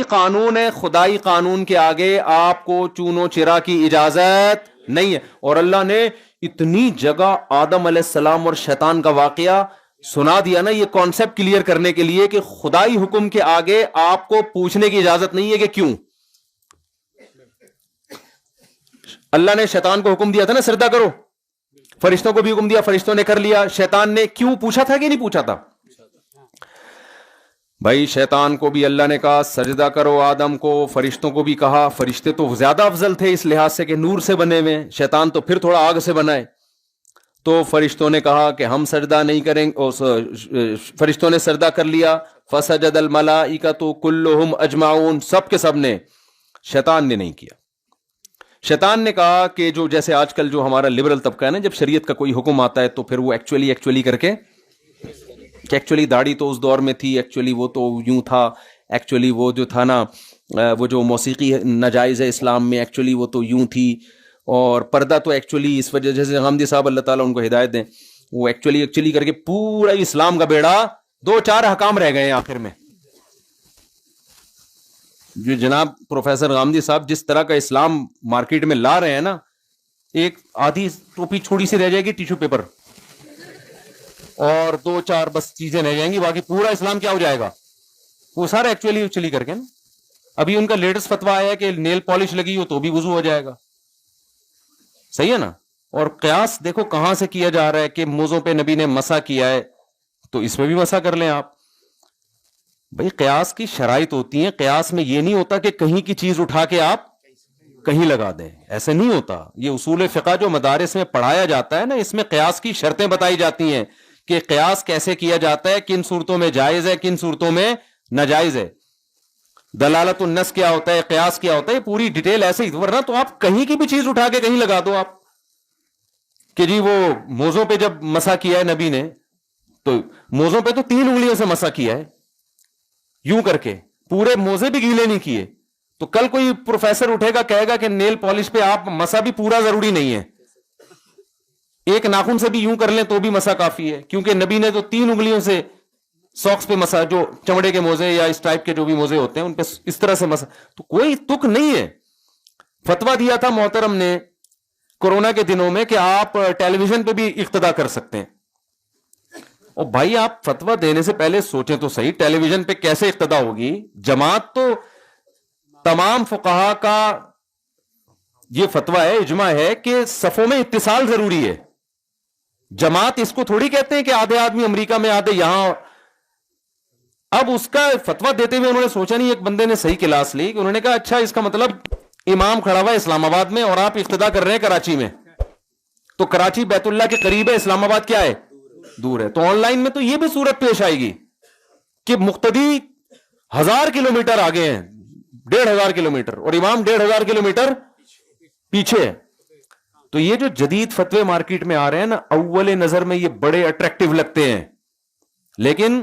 قانون ہے, خدائی قانون کے آگے آپ کو چونو چرا کی اجازت نہیں ہے. اور اللہ نے اتنی جگہ آدم علیہ السلام اور شیطان کا واقعہ سنا دیا نا, یہ کانسیپٹ کلیئر کرنے کے لیے کہ خدائی حکم کے آگے آپ کو پوچھنے کی اجازت نہیں ہے کہ کیوں. اللہ نے شیطان کو حکم دیا تھا نا سجدہ کرو, فرشتوں کو بھی حکم دیا, فرشتوں نے کر لیا. شیطان نے کیوں پوچھا تھا کہ نہیں پوچھا تھا؟ بھائی شیطان کو بھی اللہ نے کہا سجدہ کرو آدم کو, فرشتوں کو بھی کہا. فرشتے تو زیادہ افضل تھے اس لحاظ سے کہ نور سے بنے ہوئے, شیطان تو پھر تھوڑا آگ سے بنا ہے. تو فرشتوں نے کہا کہ ہم سجدہ نہیں کریں گے, فرشتوں نے سجدہ کر لیا. فسجد الملائکۃ کلہم اجمعون, سب کے سب نے. شیطان نے نہیں کیا. شیطان نے کہا کہ جو جیسے آج کل جو ہمارا لبرل طبقہ ہے نا, جب شریعت کا کوئی حکم آتا ہے تو پھر وہ ایکچولی کر کے کہ ایکچولی داڑھی تو اس دور میں تھی, ایکچولی وہ تو یوں تھا, ایکچولی وہ جو تھا نا وہ جو موسیقی ناجائز ہے اسلام میں, ایکچولی وہ تو یوں تھی, اور پردہ تو ایکچولی اس وجہ جیسے غامدی صاحب اللہ تعالیٰ ان کو ہدایت دیں, وہ ایکچولی کر کے پورا اسلام کا بیڑا 2-4 حکام رہ گئے ہیں آخر میں. جو جناب پروفیسر غامدی صاحب جس طرح کا اسلام مارکیٹ میں لا رہے ہیں نا, ایک آدھی ٹوپی چھوڑی سی رہ جائے گی ٹیشو پیپر, اور 2-4 بس چیزیں رہ جائیں گی, باقی پورا اسلام کیا ہو جائے گا, وہ سارا ایکچولی کر کے نا. ابھی ان کا لیٹسٹ فتویٰ آیا ہے کہ نیل پالش لگی ہو تو بھی وضو ہو جائے گا, صحیح ہے نا. اور قیاس دیکھو کہاں سے کیا جا رہا ہے کہ موزوں پہ نبی نے مسح کیا ہے تو اس میں بھی مسح کر لیں آپ. بھئی قیاس کی شرائط ہوتی ہیں, قیاس میں یہ نہیں ہوتا کہ کہیں کی چیز اٹھا کے آپ کہیں لگا دیں, ایسے نہیں ہوتا. یہ اصول فقہ جو مدارس میں پڑھایا جاتا ہے نا, اس میں قیاس کی شرطیں بتائی جاتی ہیں کہ قیاس کیسے کیا جاتا ہے, کن صورتوں میں جائز ہے, کن صورتوں میں ناجائز ہے, دلالت النص کیا ہوتا ہے, قیاس کیا ہوتا ہے, پوری ڈیٹیل ایسے ہی. ورنہ تو آپ کہیں کی بھی چیز اٹھا کے کہیں لگا دو آپ کہ جی وہ موزوں پہ جب مسح کیا ہے نبی نے تو موزوں پہ تو 3 انگلیوں سے مسح کیا ہے یوں کر کے, پورے موزے بھی گیلے نہیں کیے. تو کل کوئی پروفیسر اٹھے گا کہے گا کہ نیل پالش پہ آپ مسح بھی پورا ضروری نہیں ہے, ایک ناخن سے بھی یوں کر لیں تو بھی مسح کافی ہے, کیونکہ نبی نے تو 3 انگلیوں سے ساکس پہ مسح, جو چمڑے کے موزے یا اس ٹائپ کے جو بھی موزے ہوتے ہیں ان پہ اس طرح سے مسح. تو کوئی تک نہیں ہے. فتویٰ دیا تھا محترم نے کورونا کے دنوں میں کہ آپ ٹیلی ویژن پہ بھی اقتدا کر سکتے ہیں. اور بھائی آپ فتویٰ دینے سے پہلے سوچیں تو صحیح, ٹیلی ویژن پہ کیسے اقتدا ہوگی؟ جماعت تو تمام فقہا کا یہ فتویٰ ہے, اجماع ہے کہ صفوں میں اتصال ضروری ہے. جماعت اس کو تھوڑی کہتے ہیں کہ آدھے آدمی امریکہ میں آدھے یہاں. اب اس کا فتویٰ دیتے ہوئے انہوں نے سوچا نہیں, ایک بندے نے صحیح کلاس لی کہ انہوں نے کہا اچھا اس کا مطلب امام کھڑا ہوا ہے اسلام آباد میں اور آپ اقتدا کر رہے ہیں کراچی میں, تو کراچی بیت اللہ کے قریب ہے, اسلام آباد کیا ہے دور ہے. تو آن لائن میں تو یہ بھی صورت پیش آئے گی کہ مقتدی 1000 کلومیٹر آگے ہیں, 1500 کلومیٹر, اور امام 1500 کلومیٹر پیچھے ہے. تو یہ جو جدید فتوے مارکیٹ میں آ رہے ہیں نا, اول نظر میں یہ بڑے اٹریکٹیو لگتے ہیں, لیکن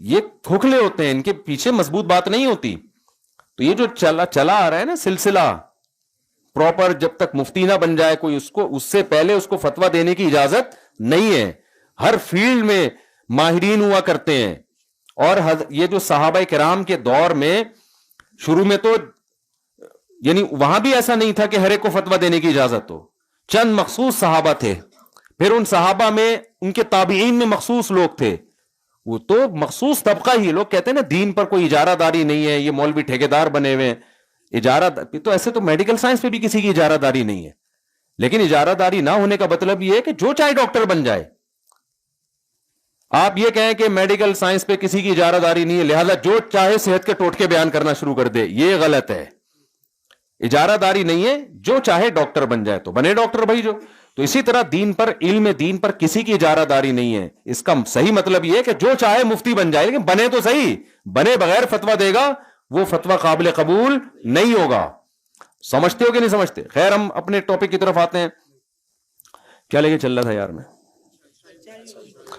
یہ کھوکھلے ہوتے ہیں, ان کے پیچھے مضبوط بات نہیں ہوتی. تو یہ جو چلا آ رہا ہے نا سلسلہ پراپر, جب تک مفتی نہ بن جائے کوئی اس سے پہلے اس کو فتویٰ دینے کی اجازت نہیں ہے. ہر فیلڈ میں ماہرین ہوا کرتے ہیں, اور یہ جو صحابہ کرام کے دور میں شروع میں تو یعنی وہاں بھی ایسا نہیں تھا کہ ہر ایک کو فتویٰ دینے کی اجازت ہو. چند مخصوص صحابہ تھے, پھر ان صحابہ میں ان کے تابعین میں مخصوص لوگ تھے, وہ تو مخصوص طبقہ ہی. لوگ کہتے ہیں نا دین پر کوئی اجارہ داری نہیں ہے, یہ مولوی ٹھیکیدار بنے ہوئے ہیں. اجارہ تو ایسے تو میڈیکل سائنس پہ بھی کسی کی اجارہ داری نہیں ہے, لیکن اجارہ داری نہ ہونے کا مطلب یہ ہے کہ جو چاہے ڈاکٹر بن جائے. آپ یہ کہیں کہ میڈیکل سائنس پہ کسی کی اجارہ داری نہیں ہے لہذا جو چاہے صحت کے ٹوٹکے بیان کرنا شروع کر دے, یہ غلط ہے. اجارہ داری نہیں ہے, جو چاہے ڈاکٹر بن جائے تو بنے ڈاکٹر بھائی جو. تو اسی طرح دین پر, علم دین پر کسی کی اجارہ داری نہیں ہے. اس کا صحیح مطلب یہ ہے کہ جو چاہے مفتی بن جائے, لیکن بنے تو صحیح. بنے بغیر فتویٰ دے گا وہ فتویٰ قابل قبول نہیں ہوگا. سمجھتے ہو کہ نہیں سمجھتے؟ خیر ہم اپنے ٹاپک کی طرف آتے ہیں. کیا لے کے چل رہا تھا یار؟ میں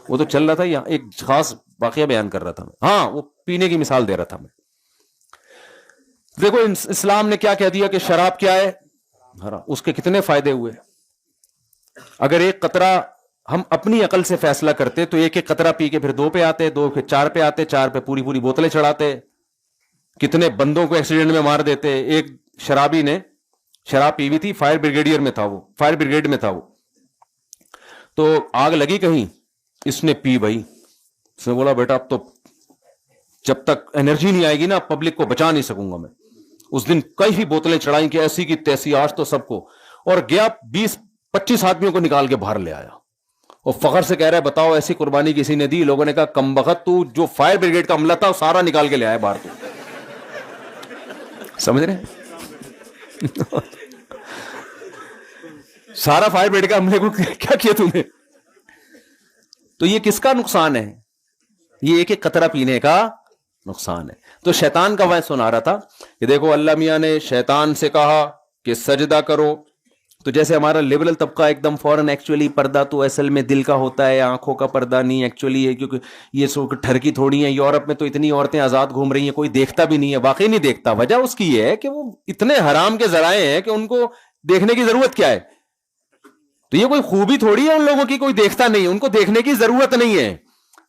وہ تو چل رہا تھا, یہاں ایک خاص واقعہ بیان کر رہا تھا میں. ہاں وہ پینے کی مثال دے رہا تھا میں. دیکھو اسلام نے کیا کہہ دیا کہ شراب کیا ہے, اس کے کتنے فائدے ہوئے. اگر ایک قطرہ ہم اپنی عقل سے فیصلہ کرتے تو ایک ایک قطرہ پی کے پھر 2 پہ آتے, 2 پہ 4 پہ آتے, 4 پہ پوری بوتلیں چڑھاتے. کتنے بندوں کو ایکسیڈنٹ میں مار دیتے. ایک شرابی نے شراب پی ہوئی تھی, فائر بریگیڈیئر میں تھا, وہ فائر بریگیڈ میں تھا وہ, تو آگ لگی کہیں, اس نے پی بھائی. اس نے بولا بیٹا اب تو جب تک انرجی نہیں آئے گی نا پبلک کو بچا نہیں سکوں گا میں. اس دن کئی بوتلیں چڑھائیں کہ ایسی کی تیسی, آج تو سب کو, اور گیا 20-25 آدمیوں کو نکال کے باہر لے آیا اور فخر سے کہہ رہا ہے بتاؤ ایسی قربانی کسی نے دی. لوگوں نے کہا کم بخت, تو جو فائر بریگیڈ کا عملہ تھا وہ سارا نکال کے لے آیا باہر. تو سمجھ رہے ہیں سارا فائر بریگیڈ کا عملے کو کیا کیا تم نے. تو یہ کس کا نقصان ہے؟ یہ ایک ایک قطرہ پینے کا نقصان ہے. تو شیطان کا وہاں سنا رہا تھا کہ دیکھو اللہ میاں نے شیطان سے کہا کہ سجدہ کرو. تو جیسے ہمارا لبرل طبقہ ایک دم فوراً ایکچولی پردہ تو اصل میں دل کا ہوتا ہے, آنکھوں کا پردہ نہیں ایکچولی ہے, کیونکہ یہ سو ٹھرکی تھوڑی ہیں. یورپ میں تو اتنی عورتیں آزاد گھوم رہی ہیں, کوئی دیکھتا بھی نہیں ہے, واقعی نہیں دیکھتا. وجہ اس کی یہ ہے کہ وہ اتنے حرام کے ذرائع ہیں کہ ان کو دیکھنے کی ضرورت کیا ہے. تو یہ کوئی خوبی تھوڑی ہے ان لوگوں کی, کوئی دیکھتا نہیں, ان کو دیکھنے کی ضرورت نہیں ہے.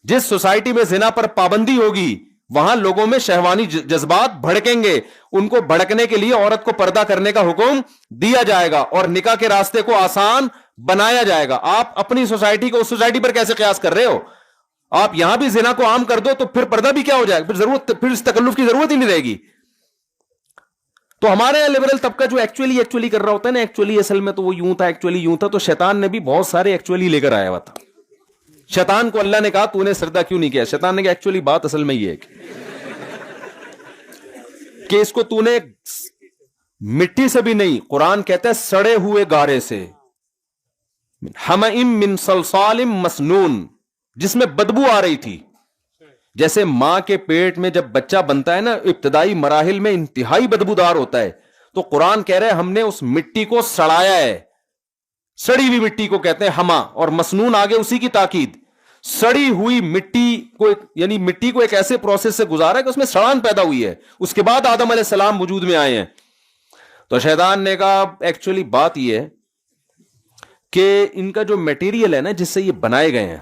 جس سوسائٹی میں زنا پر پابندی ہوگی وہاں لوگوں میں شہوانی جذبات بھڑکیں گے. ان کو بھڑکنے کے لیے عورت کو پردہ کرنے کا حکم دیا جائے گا اور نکاح کے راستے کو آسان بنایا جائے گا. آپ اپنی سوسائٹی کو اس سوسائٹی پر کیسے قیاس کر رہے ہو؟ آپ یہاں بھی زنا کو عام کر دو تو پھر پردہ بھی کیا ہو جائے گا, پھر اس تکلف کی ضرورت ہی نہیں رہے گی. تو ہمارے یہاں لبرل طبقہ جو ایکچولی کر رہا ہوتا ہے نا, ایکچولی اصل میں تو وہ یوں تھا, ایکچولی یوں تھا. تو شیطان نے بھی بہت سارے ایکچولی لے کر آیا ہوا تھا. شیطان کو اللہ نے کہا تو نے سجدہ کیوں نہیں کیا؟ شیطان نے کہا ایکچولی بات اصل میں یہ ہے کہ اس کو تو نے مٹی سے بھی نہیں, قرآن کہتا ہے سڑے ہوئے گارے سے, حمئم من صلصال مسنون, جس میں بدبو آ رہی تھی. جیسے ماں کے پیٹ میں جب بچہ بنتا ہے نا, ابتدائی مراحل میں انتہائی بدبودار ہوتا ہے. تو قرآن کہہ رہے ہم نے اس مٹی کو سڑایا ہے. سڑی ہوئی مٹی کو کہتے ہیں ہما, اور مسنون آگے اسی کی تاکید. سڑی ہوئی مٹی کو, یعنی مٹی کو ایک ایسے پروسیس سے گزارا کہ اس میں سڑان پیدا ہوئی ہے. اس کے بعد آدم علیہ السلام وجود میں آئے ہیں. تو شیطان نے کہا ایکچولی بات یہ ہے کہ ان کا جو میٹیریل ہے نا جس سے یہ بنائے گئے ہیں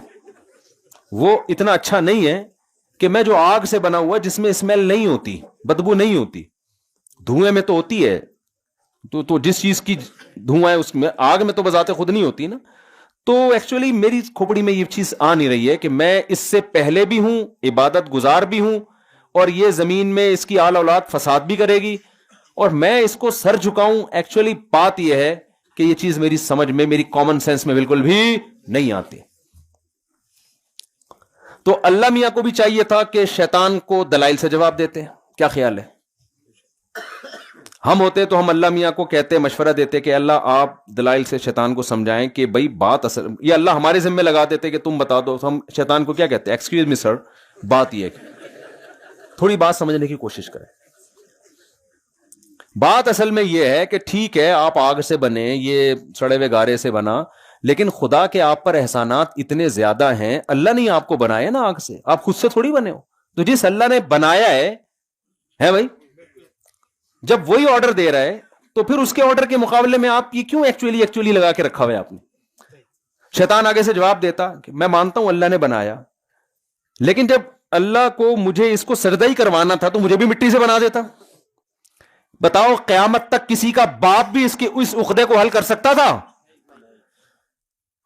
وہ اتنا اچھا نہیں ہے کہ میں جو آگ سے بنا ہوا جس میں اسمیل نہیں ہوتی, بدبو نہیں ہوتی, دھوئیں میں تو ہوتی ہے, تو جس چیز کی دھواں ہے اس میں, آگ میں تو بذات خود نہیں ہوتی نا. تو ایکچولی میری کھوپڑی میں یہ چیز آ نہیں رہی ہے کہ میں اس سے پہلے بھی ہوں, عبادت گزار بھی ہوں, اور یہ زمین میں اس کی آل اولاد فساد بھی کرے گی, اور میں اس کو سر جھکاؤں. ایکچولی بات یہ ہے کہ یہ چیز میری سمجھ میں, میری کامن سینس میں بالکل بھی نہیں آتی. تو اللہ میاں کو بھی چاہیے تھا کہ شیطان کو دلائل سے جواب دیتے. کیا خیال ہے؟ ہم ہوتے تو ہم اللہ میاں کو کہتے, مشورہ دیتے کہ اللہ آپ دلائل سے شیطان کو سمجھائیں کہ بھائی بات اصل, یہ اللہ ہمارے ذمہ لگا دیتے کہ تم بتا دو. ہم شیطان کو کیا کہتے ہیں, ایکسکیوز می سر, بات یہ ہے, تھوڑی بات سمجھنے کی کوشش کریں. بات اصل میں یہ ہے کہ ٹھیک ہے آپ آگ سے بنے, یہ سڑے ہوئے گارے سے بنا, لیکن خدا کے آپ پر احسانات اتنے زیادہ ہیں. اللہ نے آپ کو بنایا نا آگ سے, آپ خود سے تھوڑی بنے ہو. تو جس اللہ نے بنایا ہے بھائی, جب وہی آرڈر دے رہا ہے تو پھر اس کے آرڈر کے مقابلے میں آپ یہ کیوں ایکچولی لگا کے رکھا ہوا ہے آپ نے؟ شیطان آگے سے جواب دیتا کہ میں مانتا ہوں اللہ نے بنایا, لیکن جب اللہ کو مجھے اس کو سجدہ ہی کروانا تھا تو مجھے بھی مٹی سے بنا دیتا. بتاؤ قیامت تک کسی کا باپ بھی اس عقدے کو حل کر سکتا تھا؟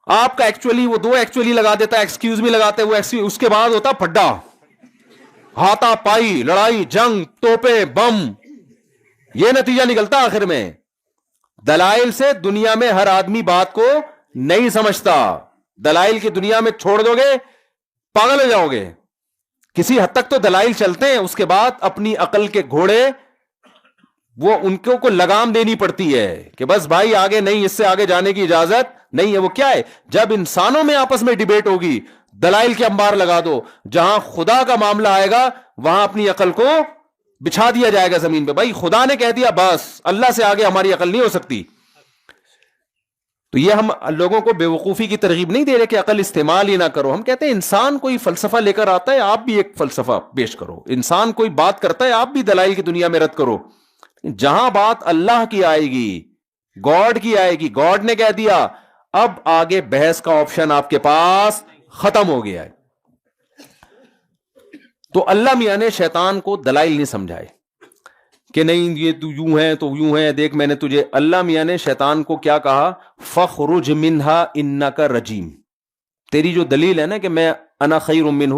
آپ کا ایکچولی وہ دو ایکچولی لگا دیتا, ایکسکیوز می لگاتے ہوئے, اس کے بعد ہوتا پھڈا, ہاتھا پائی, لڑائی, جنگ, توپے, بم. یہ نتیجہ نکلتا آخر میں. دلائل سے دنیا میں ہر آدمی بات کو نہیں سمجھتا. دلائل کی دنیا میں چھوڑ دو گے پاگل ہو جاؤ گے. کسی حد تک تو دلائل چلتے ہیں, اس کے بعد اپنی عقل کے گھوڑے وہ ان کو لگام دینی پڑتی ہے کہ بس بھائی آگے نہیں, اس سے آگے جانے کی اجازت نہیں ہے. وہ کیا ہے, جب انسانوں میں آپس میں ڈیبیٹ ہوگی دلائل کے انبار لگا دو, جہاں خدا کا معاملہ آئے گا وہاں اپنی عقل کو بچھا دیا جائے گا زمین پہ. بھائی خدا نے کہہ دیا بس, اللہ سے آگے ہماری عقل نہیں ہو سکتی. تو یہ ہم لوگوں کو بیوقوفی کی ترغیب نہیں دے رہے کہ عقل استعمال ہی نہ کرو. ہم کہتے ہیں انسان کوئی فلسفہ لے کر آتا ہے, آپ بھی ایک فلسفہ پیش کرو. انسان کوئی بات کرتا ہے, آپ بھی دلائل کی دنیا میں رد کرو. جہاں بات اللہ کی آئے گی, گاڈ کی آئے گی, گاڈ نے کہہ دیا, اب آگے بحث کا آپشن آپ کے پاس ختم ہو گیا ہے. تو اللہ میاں نے شیطان کو دلائل نہیں سمجھائے, کہ نہیں یہ تو یوں ہے تو یوں ہے، دیکھ میں نے تجھے، اللہ میاں نے شیطان کو کیا کہا؟ فخرج منہا انک رجیم. تیری جو دلیل ہے نا کہ میں انا خیر منہ،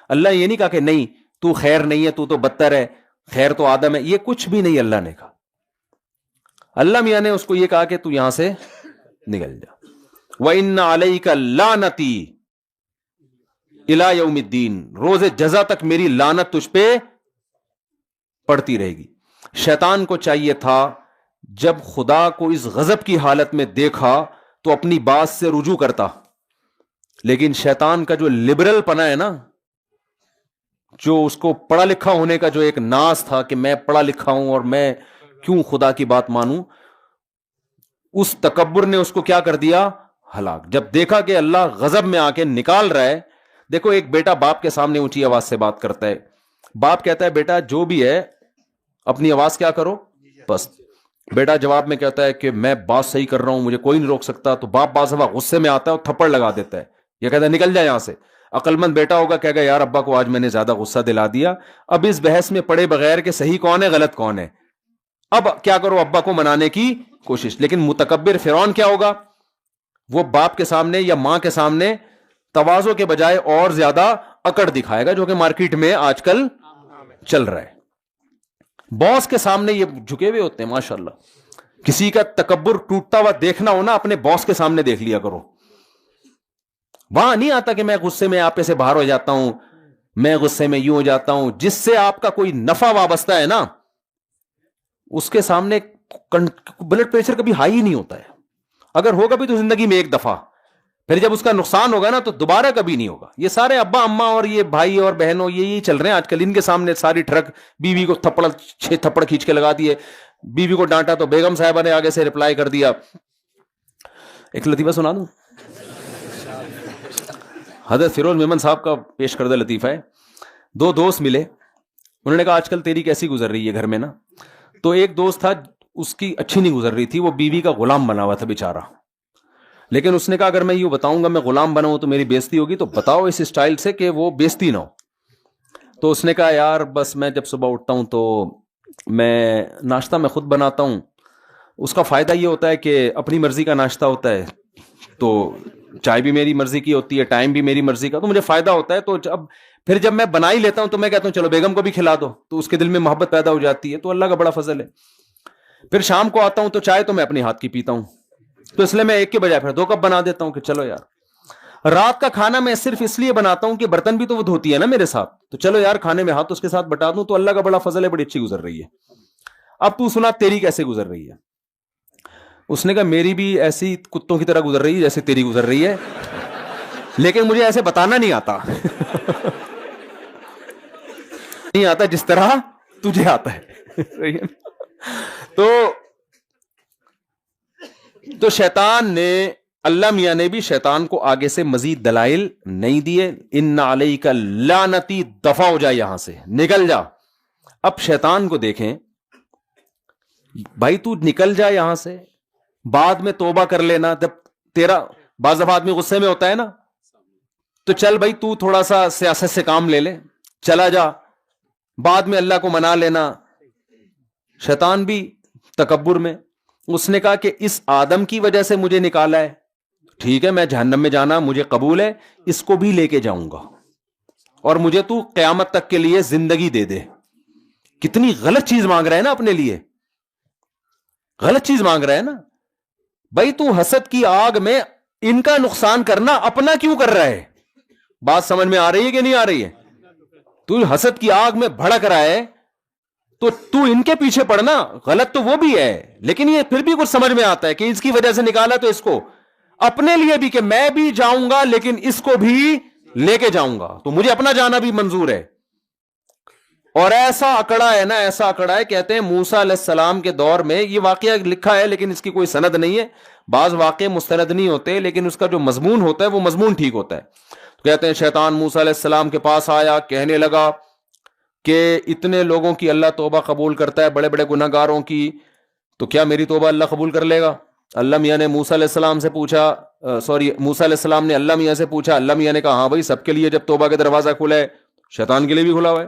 اللہ یہ نہیں کہا کہ نہیں تو خیر نہیں ہے، تو بدتر ہے، خیر تو آدم ہے، یہ کچھ بھی نہیں اللہ نے کہا. اللہ میاں نے اس کو یہ کہا کہ تو یہاں سے نکل جا. وَإِنَّ عَلَيْكَ لَعْنَتِي إِلَى يَوْمِ الدِّينِ، روز جزا تک میری لعنت تجھ پہ پڑتی رہے گی. شیطان کو چاہیے تھا جب خدا کو اس غضب کی حالت میں دیکھا تو اپنی بات سے رجوع کرتا، لیکن شیطان کا جو لبرل پنا ہے نا، جو اس کو پڑھا لکھا ہونے کا جو ایک ناز تھا کہ میں پڑھا لکھا ہوں اور میں کیوں خدا کی بات مانوں، اس تکبر نے اس کو کیا کر دیا؟ ہلاک. جب دیکھا کہ اللہ غضب میں آ کے نکال رہا ہے، دیکھو ایک بیٹا باپ کے سامنے اونچی آواز سے بات کرتا ہے، باپ کہتا ہے بیٹا جو بھی ہے اپنی آواز کیا کرو پست. بیٹا جواب میں کہتا ہے کہ میں بات صحیح کر رہا ہوں، مجھے کوئی نہیں روک سکتا. تو باپ بعض دفعہ غصے میں آتا ہے اور تھپڑ لگا دیتا ہے، یہ کہتا ہے نکل جائے یہاں سے. عقل مند بیٹا ہوگا کہے گا یار ابا کو آج میں نے زیادہ غصہ دلا دیا، اب اس بحث میں پڑے بغیر کہ صحیح کون ہے غلط کون ہے، اب کیا کرو ابا کو منانے کی کوشش. لیکن متکبر فرعون کیا ہوگا؟ وہ باپ کے سامنے یا ماں کے سامنے تواضع کے بجائے اور زیادہ اکڑ دکھائے گا، جو کہ مارکیٹ میں آج کل چل رہا ہے. باس کے سامنے یہ جھکے ہوئے ہوتے ہیں ماشاءاللہ. کسی کا تکبر ٹوٹتا ہوا دیکھنا ہونا اپنے باس کے سامنے دیکھ لیا کرو. وہاں نہیں آتا کہ میں غصے میں آپ سے باہر ہو جاتا ہوں، میں غصے میں یوں ہو جاتا ہوں. جس سے آپ کا کوئی نفع وابستہ ہے نا، اس کے سامنے بلڈ پریشر کبھی ہائی ہی نہیں ہوتا ہے. اگر ہوگا بھی تو زندگی میں ایک دفعہ، پھر جب اس کا نقصان ہوگا نا تو دوبارہ کبھی نہیں ہوگا. یہ سارے ابا اما اور یہ بھائی اور بہنوں یہی چل رہے ہیں آج کل. ان کے سامنے ساری ٹرک بیوی کو چھ تھپڑ کھینچ کے لگا دیے، بیوی کو ڈانٹا تو بیگم صاحبہ نے آگے سے رپلائی کر دیا. ایک لطیفہ سنا دوں، حضرت فیروز میمن صاحب کا پیش کردہ لطیفہ ہے. دو دوست ملے، انہوں نے کہا آج کل تیری کیسی گزر رہی ہے گھر میں نا. تو ایک دوست تھا اس کی اچھی نہیں گزر رہی تھی، وہ بیوی کا غلام بنا ہوا تھا بیچارہ. لیکن اس نے کہا اگر میں یوں بتاؤں گا میں غلام بنا ہوں تو میری بےزتی ہوگی، تو بتاؤ اس اسٹائل سے کہ وہ بےزتی نہ ہو. تو اس نے کہا یار بس میں جب صبح اٹھتا ہوں تو میں ناشتہ میں خود بناتا ہوں. اس کا فائدہ یہ ہوتا ہے کہ اپنی مرضی کا ناشتہ ہوتا ہے، تو چائے بھی میری مرضی کی ہوتی ہے، ٹائم بھی میری مرضی کا، تو مجھے فائدہ ہوتا ہے. تو پھر جب میں بنا ہی لیتا ہوں تو میں کہتا ہوں چلو بیگم کو بھی کھلا دو، تو اس کے دل میں محبت پیدا ہو جاتی ہے. تو اللہ کا بڑا فضل ہے. پھر شام کو آتا ہوں تو چائے تو میں اپنے ہاتھ کی پیتا ہوں، تو اس لیے میں ایک کے بجائے پھر 2 کپ بنا دیتا ہوں کہ چلو یار. رات کا کھانا میں صرف اس لیے بناتا ہوں کہ برتن بھی تو وہ دھوتی ہے نا میرے ساتھ، تو چلو یار کھانے میں ہاتھ اس کے ساتھ بٹا دوں. تو اللہ کا بڑا فضل ہے، بڑی اچھی گزر رہی ہے. اب تو سنا تیری کیسے گزر رہی ہے؟ اس نے کہا میری بھی ایسی کتوں کی طرح گزر رہی ہے جیسے تیری گزر رہی ہے، لیکن مجھے ایسے بتانا نہیں آتا نہیں آتا جس طرح تجھے آتا ہے. تو شیطان نے، اللہ میاں نے بھی شیطان کو آگے سے مزید دلائل نہیں دیے. ان علیک لعنتی، دفع ہو جا یہاں سے، نکل جا. اب شیطان کو دیکھیں، بھائی تو نکل جا یہاں سے، بعد میں توبہ کر لینا. جب تیرا بعض دفعہ آدمی غصے میں ہوتا ہے نا، تو چل بھائی تو تھوڑا سا سیاست سے کام لے لے، چلا جا، بعد میں اللہ کو منا لینا. شیطان بھی تکبر میں اس نے کہا کہ اس آدم کی وجہ سے مجھے نکالا ہے، ٹھیک ہے میں جہنم میں جانا مجھے قبول ہے، اس کو بھی لے کے جاؤں گا، اور مجھے تو قیامت تک کے لیے زندگی دے دے. کتنی غلط چیز مانگ رہا ہے نا اپنے لیے، غلط چیز مانگ رہا ہے نا. بھائی تو حسد کی آگ میں ان کا نقصان کرنا اپنا کیوں کر رہا ہے؟ بات سمجھ میں آ رہی ہے کہ نہیں آ رہی ہے؟ تو حسد کی آگ میں بھڑک رہا ہے تو ان کے پیچھے پڑنا، غلط تو وہ بھی ہے، لیکن یہ پھر بھی کچھ سمجھ میں آتا ہے کہ اس کی وجہ سے نکالا، تو اس کو اپنے لیے بھی کہ میں بھی جاؤں گا لیکن اس کو بھی لے کے جاؤں گا، تو مجھے اپنا جانا بھی منظور ہے. اور ایسا اکڑا ہے نا، ایسا اکڑا ہے، کہتے ہیں موسیٰ علیہ السلام کے دور میں، یہ واقعہ لکھا ہے لیکن اس کی کوئی سند نہیں ہے. بعض واقعے مستند نہیں ہوتے لیکن اس کا جو مضمون ہوتا ہے وہ مضمون ٹھیک ہوتا ہے. کہتے ہیں شیطان موسیٰ علیہ السلام کے پاس آیا، کہنے لگا کہ اتنے لوگوں کی اللہ توبہ قبول کرتا ہے، بڑے بڑے گناہ گاروں کی، تو کیا میری توبہ اللہ قبول کر لے گا؟ اللہ میاں نے موسیٰ علیہ السلام سے پوچھا، موسیٰ علیہ السلام نے اللہ میاں سے پوچھا. اللہ میاں نے کہا ہاں بھائی سب کے لیے جب توبہ کا دروازہ کھلا ہے، شیطان کے لیے بھی کھلا ہوا ہے.